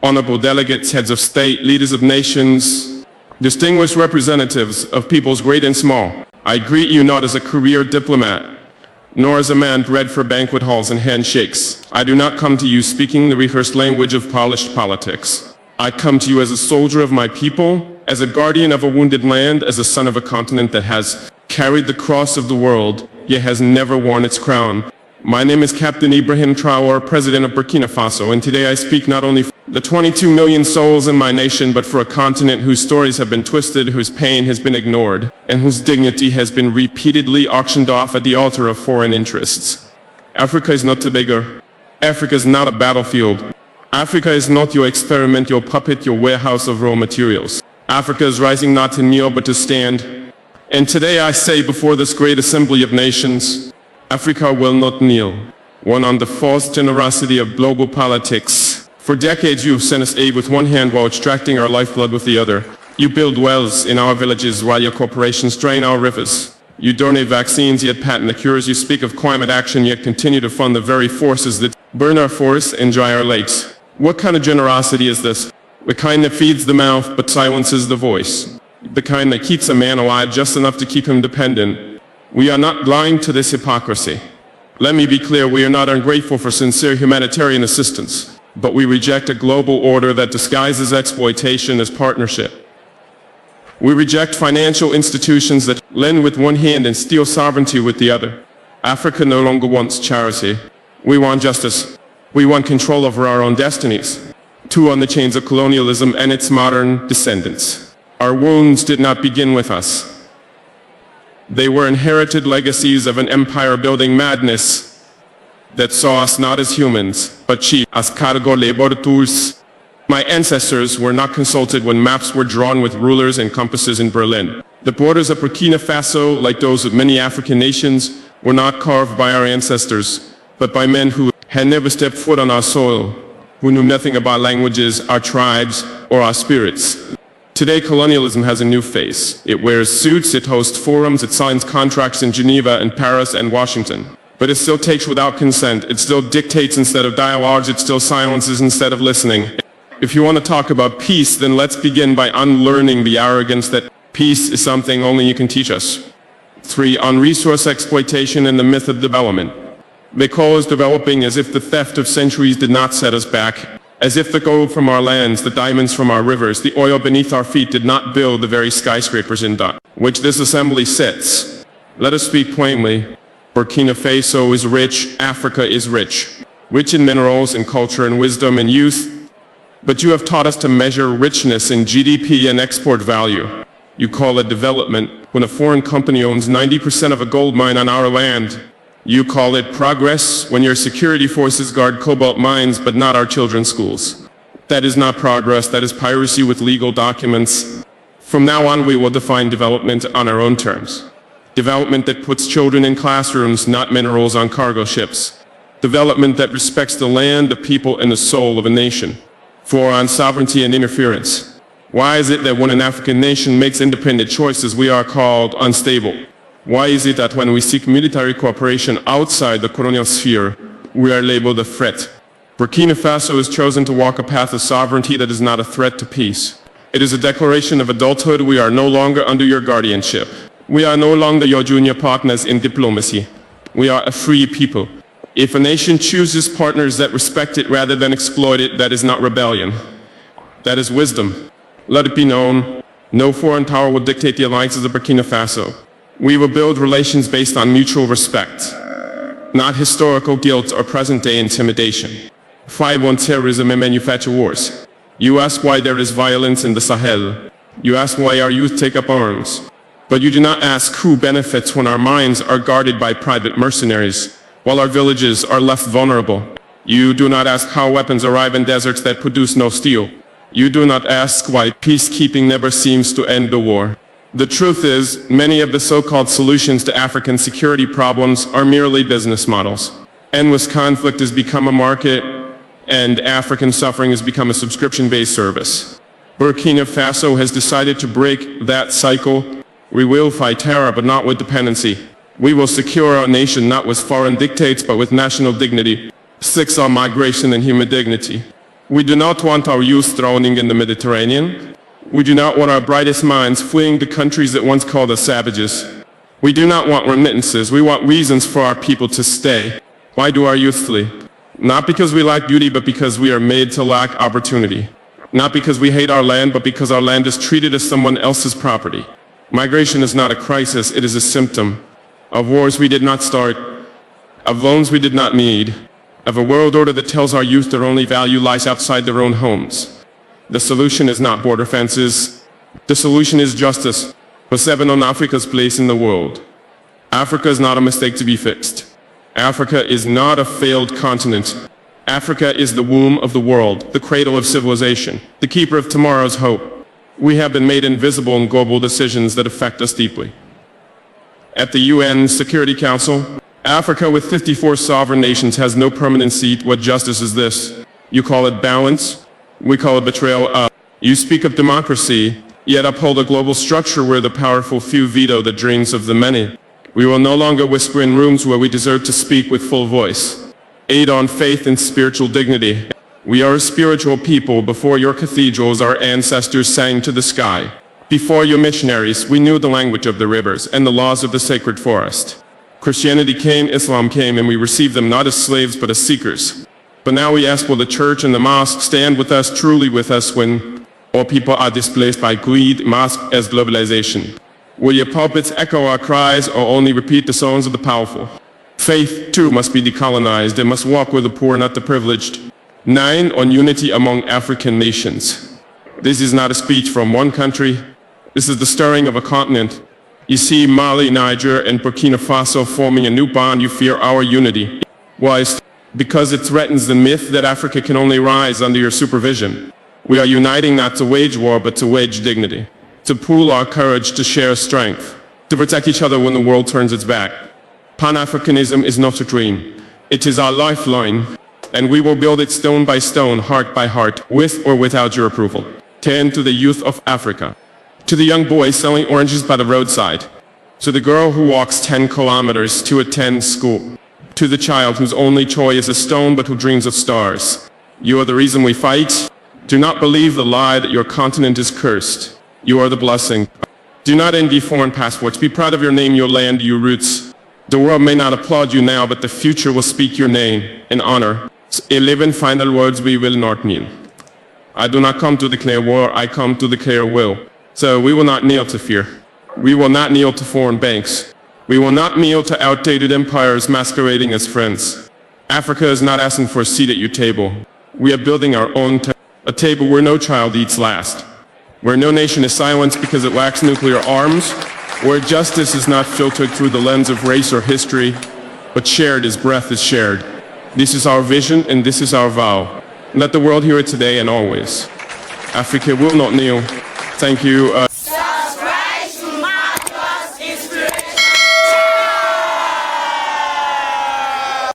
honorable delegates, heads of state, leaders of nations, distinguished representatives of peoples great and small, I greet you not as a career diplomat, nor as a man bred for banquet halls and handshakes. I do not come to you speaking the rehearsed language of polished politics. I come to you as a soldier of my people, as a guardian of a wounded land, as a son of a continent that has carried the cross of the world, yet has never worn its crown. My name is Captain Ibrahim Traore, President of Burkina Faso, and today I speak not only for the 22 million souls in my nation, but for a continent whose stories have been twisted, whose pain has been ignored, and whose dignity has been repeatedly auctioned off at the altar of foreign interests. Africa is not Tobago. Africa is not a battlefield. Africa is not your experiment, your puppet, your warehouse of raw materials. Africa is rising not to kneel, but to stand. And today I say before this great assembly of nations, Africa will not kneel. One on the false generosity of global politics. For decades you have sent us aid with one hand while extracting our lifeblood with the other. You build wells in our villages while your corporations drain our rivers. You donate vaccines yet patent the cures. You speak of climate action yet continue to fund the very forces that burn our forests and dry our lakes. What kind of generosity is this? The kind that feeds the mouth but silences the voice. The kind that keeps a man alive just enough to keep him dependent. We are not blind to this hypocrisy. Let me be clear, we are not ungrateful for sincere humanitarian assistance, but we reject a global order that disguises exploitation as partnership. We reject financial institutions that lend with one hand and steal sovereignty with the other. Africa no longer wants charity. We want justice. We want control over our own destinies. Too on the chains of colonialism and its modern descendants. Our wounds did not begin with us. They were inherited legacies of an empire-building madness that saw us not as humans, but chiefs, as cargo laborators. My ancestors were not consulted when maps were drawn with rulers and compasses in Berlin. The borders of Burkina Faso, like those of many African nations, were not carved by our ancestors, but by men who had never stepped foot on our soil, who knew nothing about languages, our tribes, or our spirits. Today, colonialism has a new face. It wears suits, it hosts forums, it signs contracts in Geneva and Paris and Washington. But it still takes without consent, it still dictates instead of dialogues, it still silences instead of listening. If you want to talk about peace, then let's begin by unlearning the arrogance that peace is something only you can teach us. 3. On resource exploitation and the myth of development. They call us developing as if the theft of centuries did not set us back. As if the gold from our lands, the diamonds from our rivers, the oil beneath our feet did not build the very skyscrapers in which this assembly sits. Let us speak plainly. Burkina Faso is rich, Africa is rich. Rich in minerals and culture and wisdom and youth. But you have taught us to measure richness in GDP and export value. You call it development when a foreign company owns 90% of a gold mine on our land. You call it progress when your security forces guard cobalt mines but not our children's schools. That is not progress, that is piracy with legal documents. From now on we will define development on our own terms. Development that puts children in classrooms, not minerals on cargo ships. Development that respects the land, the people, and the soul of a nation. 4. On sovereignty and interference. Why is it that when an African nation makes independent choices we are called unstable? Why is it that when we seek military cooperation outside the colonial sphere, we are labeled a threat? Burkina Faso has chosen to walk a path of sovereignty that is not a threat to peace. It is a declaration of adulthood. We are no longer under your guardianship. We are no longer your junior partners in diplomacy. We are a free people. If a nation chooses partners that respect it rather than exploit it, that is not rebellion. That is wisdom. Let it be known, no foreign power will dictate the alliances of Burkina Faso. We will build relations based on mutual respect, not historical guilt or present-day intimidation. 5. On terrorism and manufacture wars. You ask why there is violence in the Sahel. You ask why our youth take up arms. But you do not ask who benefits when our mines are guarded by private mercenaries, while our villages are left vulnerable. You do not ask how weapons arrive in deserts that produce no steel. You do not ask why peacekeeping never seems to end the war. The truth is, many of the so-called solutions to African security problems are merely business models. Endless conflict has become a market, and African suffering has become a subscription-based service. Burkina Faso has decided to break that cycle. We will fight terror, but not with dependency. We will secure our nation not with foreign dictates, but with national dignity. 6. On migration and human dignity. We do not want our youth drowning in the Mediterranean. We do not want our brightest minds fleeing the countries that once called us savages. We do not want remittances. We want reasons for our people to stay. Why do our youth flee? Not because we lack beauty, but because we are made to lack opportunity. Not because we hate our land, but because our land is treated as someone else's property. Migration is not a crisis, it is a symptom of wars we did not start, of loans we did not need, of a world order that tells our youth their only value lies outside their own homes. The solution is not border fences. The solution is justice for 7 on Africa's place in the world. Africa is not a mistake to be fixed. Africa is not a failed continent. Africa is the womb of the world, the cradle of civilization, the keeper of tomorrow's hope. We have been made invisible in global decisions that affect us deeply. At the UN Security Council, Africa with 54 sovereign nations has no permanent seat. What justice is this? You call it balance? We call it betrayal. You speak of democracy, yet uphold a global structure where the powerful few veto the dreams of the many. We will no longer whisper in rooms where we deserve to speak with full voice. Aid on faith and spiritual dignity. We are a spiritual people. Before your cathedrals, our ancestors sang to the sky. Before your missionaries, we knew the language of the rivers and the laws of the sacred forest. Christianity came, Islam came, and we received them not as slaves but as seekers. But now we ask, will the church and the mosque stand with us, truly with us, when all people are displaced by greed, masked as globalization? Will your pulpits echo our cries or only repeat the songs of the powerful? Faith, too, must be decolonized. It must walk with the poor, not the privileged. 9, on unity among African nations. This is not a speech from one country. This is the stirring of a continent. You see Mali, Niger, and Burkina Faso forming a new bond. You fear our unity. Why? Because it threatens the myth that Africa can only rise under your supervision. We are uniting not to wage war, but to wage dignity. To pool our courage, to share strength. To protect each other when the world turns its back. Pan-Africanism is not a dream. It is our lifeline. And we will build it stone by stone, heart by heart, with or without your approval. 10, to the youth of Africa. To the young boy selling oranges by the roadside. To the girl who walks 10 kilometers to attend school. To the child whose only toy is a stone but who dreams of stars. You are the reason we fight. Do not believe the lie that your continent is cursed. You are the blessing. Do not envy foreign passports. Be proud of your name, your land, your roots. The world may not applaud you now, but the future will speak your name in honor. 11 final words we will not kneel. I do not come to declare war, I come to declare will. So we will not kneel to fear. We will not kneel to foreign banks. We will not kneel to outdated empires masquerading as friends. Africa is not asking for a seat at your table. We are building our own a table where no child eats last. Where no nation is silenced because it lacks nuclear arms. Where justice is not filtered through the lens of race or history, but shared as breath is shared. This is our vision and this is our vow. Let the world hear it today and always. Africa will not kneel. Thank you.